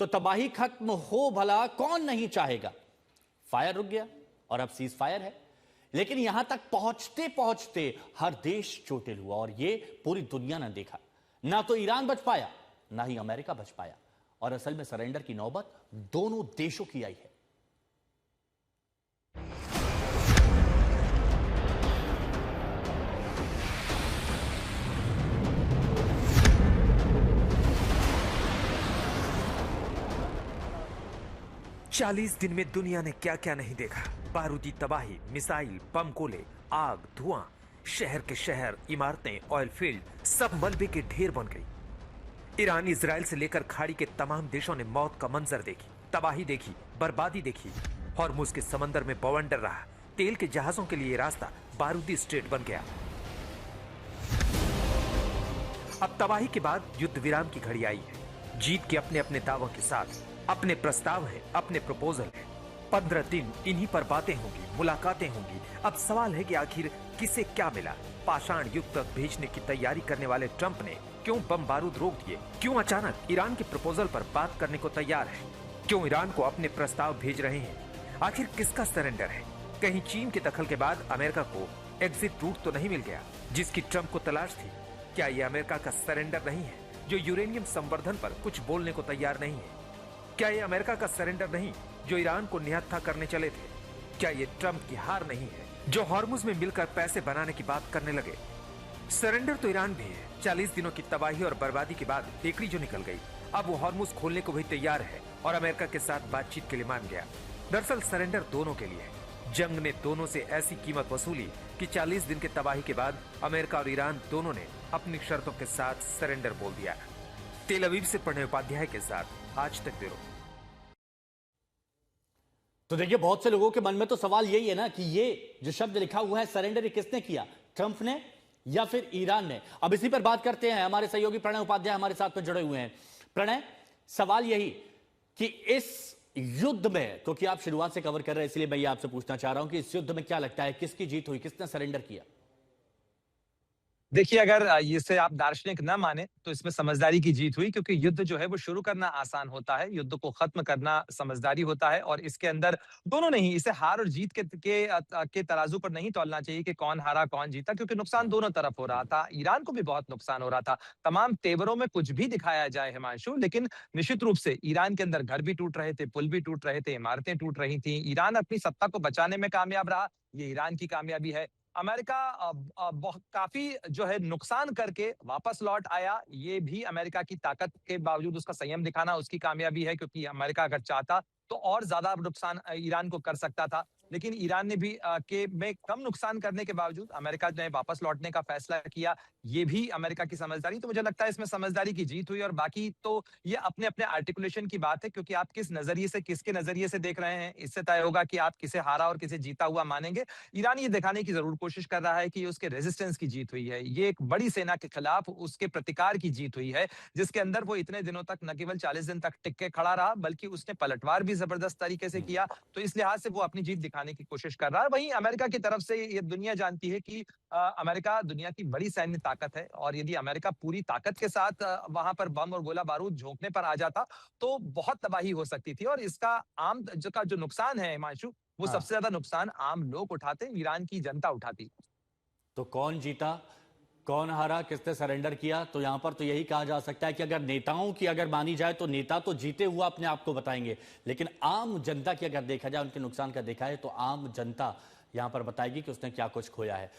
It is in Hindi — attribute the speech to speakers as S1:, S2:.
S1: तो तबाही खत्म हो भला कौन नहीं चाहेगा। फायर रुक गया और अब सीज फायर है, लेकिन यहां तक पहुंचते पहुंचते हर देश चोटिल हुआ और ये पूरी दुनिया ने देखा। ना तो ईरान बच पाया, ना ही अमेरिका बच पाया, और असल में सरेंडर की नौबत दोनों देशों की आई है।
S2: 40 दिन में दुनिया ने क्या क्या नहीं देखा। बारूदी तबाही, मिसाइल, बम गोले, आग, धुआं, शहर के शहर, इमारतें, ऑयल फील्ड सब मलबे के ढेर बन गई। ईरान, इजराइल से लेकर खाड़ी के तमाम देशों ने मौत का मंजर देखी, तबाही देखी, बर्बादी देखी। हॉर्मुज के समंदर में बवंडर रहा। तेल के जहाजों के लिए रास्ता बारूदी स्ट्रेट बन गया। अब तबाही के बाद युद्ध विराम की घड़ी आई है। जीत के अपने अपने दावों के साथ अपने प्रस्ताव हैं, अपने प्रपोजल हैं। 15 दिन इन्हीं पर बातें होंगी, मुलाकातें होंगी। अब सवाल है कि आखिर किसे क्या मिला। पाषाण युग तक भेजने की तैयारी करने वाले ट्रंप ने क्यों बम बारूद रोक दिए? क्यों अचानक ईरान के प्रपोजल पर बात करने को तैयार है? क्यों ईरान को अपने प्रस्ताव भेज रहे हैं? आखिर किसका सरेंडर है? कहीं चीन के दखल के बाद अमेरिका को एग्जिट रूट तो नहीं मिल गया जिसकी ट्रंप को तलाश थी? क्या यह अमेरिका का सरेंडर नहीं है जो यूरेनियम संवर्धन पर कुछ बोलने को तैयार नहीं है? क्या यह अमेरिका का सरेंडर नहीं जो ईरान को निहत्था करने चले थे? क्या यह ट्रंप की हार नहीं है जो हॉर्मुज में मिलकर पैसे बनाने की बात करने लगे? सरेंडर तो ईरान भी है। 40 दिनों की तबाही और बर्बादी के बाद टेकरी जो निकल गई, अब वो हॉर्मुज खोलने को भी तैयार है और अमेरिका के साथ बातचीत के लिए मान गया। दरअसल सरेंडर दोनों के लिए है। जंग ने दोनों से ऐसी कीमत वसूली कि 40 दिन की तबाही के बाद अमेरिका और ईरान दोनों ने अपनी शर्तों के साथ सरेंडर बोल दिया। तेल अवीव से प्रणय उपाध्याय के साथ आज तक ब्यूरो।
S1: तो देखिए, बहुत से लोगों के मन में तो सवाल यही है ना कि ये जो शब्द लिखा हुआ है सरेंडर, ये किसने किया? ट्रंप ने या फिर ईरान ने? अब इसी पर बात करते हैं। हमारे सहयोगी प्रणय उपाध्याय हमारे साथ में जुड़े हुए हैं। प्रणय, सवाल यही कि इस युद्ध में, क्योंकि आप शुरुआत से कवर कर रहे हैं इसलिए मैं ये आपसे पूछना चाह रहा हूं कि इस युद्ध में क्या लगता है, किसकी जीत हुई, किसने सरेंडर किया?
S3: देखिए, अगर इसे आप दार्शनिक न माने तो इसमें समझदारी की जीत हुई, क्योंकि युद्ध जो है वो शुरू करना आसान होता है, युद्ध को खत्म करना समझदारी होता है। और इसके अंदर दोनों नहीं, इसे हार और जीत के तराजू पर नहीं तौलना चाहिए कि कौन हारा कौन जीता, क्योंकि नुकसान दोनों तरफ हो रहा था। ईरान को भी बहुत नुकसान हो रहा था। तमाम तेवरों में कुछ भी दिखाया जाए हिमांशु, लेकिन निश्चित रूप से ईरान के अंदर घर भी टूट रहे थे, पुल भी टूट रहे थे, इमारतें टूट रही थी। ईरान अपनी सत्ता को बचाने में कामयाब रहा, ये ईरान की कामयाबी है। अमेरिका बहुत काफी जो है नुकसान करके वापस लौट आया, ये भी अमेरिका की ताकत के बावजूद उसका संयम दिखाना उसकी कामयाबी है, क्योंकि अमेरिका अगर चाहता तो और ज्यादा नुकसान ईरान को कर सकता था। लेकिन ईरान ने भी के में कम नुकसान करने के बावजूद अमेरिका ने वापस लौटने का फैसला किया, ये भी अमेरिका की समझदारी। तो मुझे लगता है इसमें समझदारी की जीत हुई। और बाकी तो ये अपने अपने आर्टिकुलेशन की बात है, क्योंकि आप किस नजरिए से, किसके नजरिए से देख रहे हैं, इससे तय होगा कि आप किसे हारा और किसे जीता हुआ मानेंगे। ईरान ये दिखाने की जरूर कोशिश कर रहा है कि उसके रेजिस्टेंस की जीत हुई है, ये एक बड़ी सेना के खिलाफ उसके प्रतिकार की जीत हुई है, जिसके अंदर वो इतने दिनों तक न केवल 40 दिन तक टिक के खड़ा रहा, बल्कि उसने पलटवार भी जबरदस्त तरीके से किया। तो इस लिहाज से वो अपनी जीत दिखाने की कोशिश कर रहा है। वहीं अमेरिका की तरफ से ये दुनिया जानती है कि अमेरिका दुनिया की बड़ी सैन्य ताकत है, और यदि अमेरिका पूरी ताकत के साथ वहां पर बम और गोला बारूद झोंकने पर आ जाता तो बहुत तबाही हो सकती थी। और इसका जो नुकसान है हिमांशु, वो
S1: हाँ।
S3: सबसे ज्यादा नुकसान आम लोग उठाते, ईरान की जनता उठाती।
S1: तो कौन जीता, कौन हारा, किसने सरेंडर किया? तो यहां पर तो यही कहा जा सकता है कि अगर नेताओं की अगर मानी जाए तो नेता तो जीते हुआ अपने आप को बताएंगे, लेकिन आम जनता की अगर देखा जाए, उनके नुकसान का देखा है, तो आम जनता यहां पर बताएगी कि उसने क्या कुछ खोया है।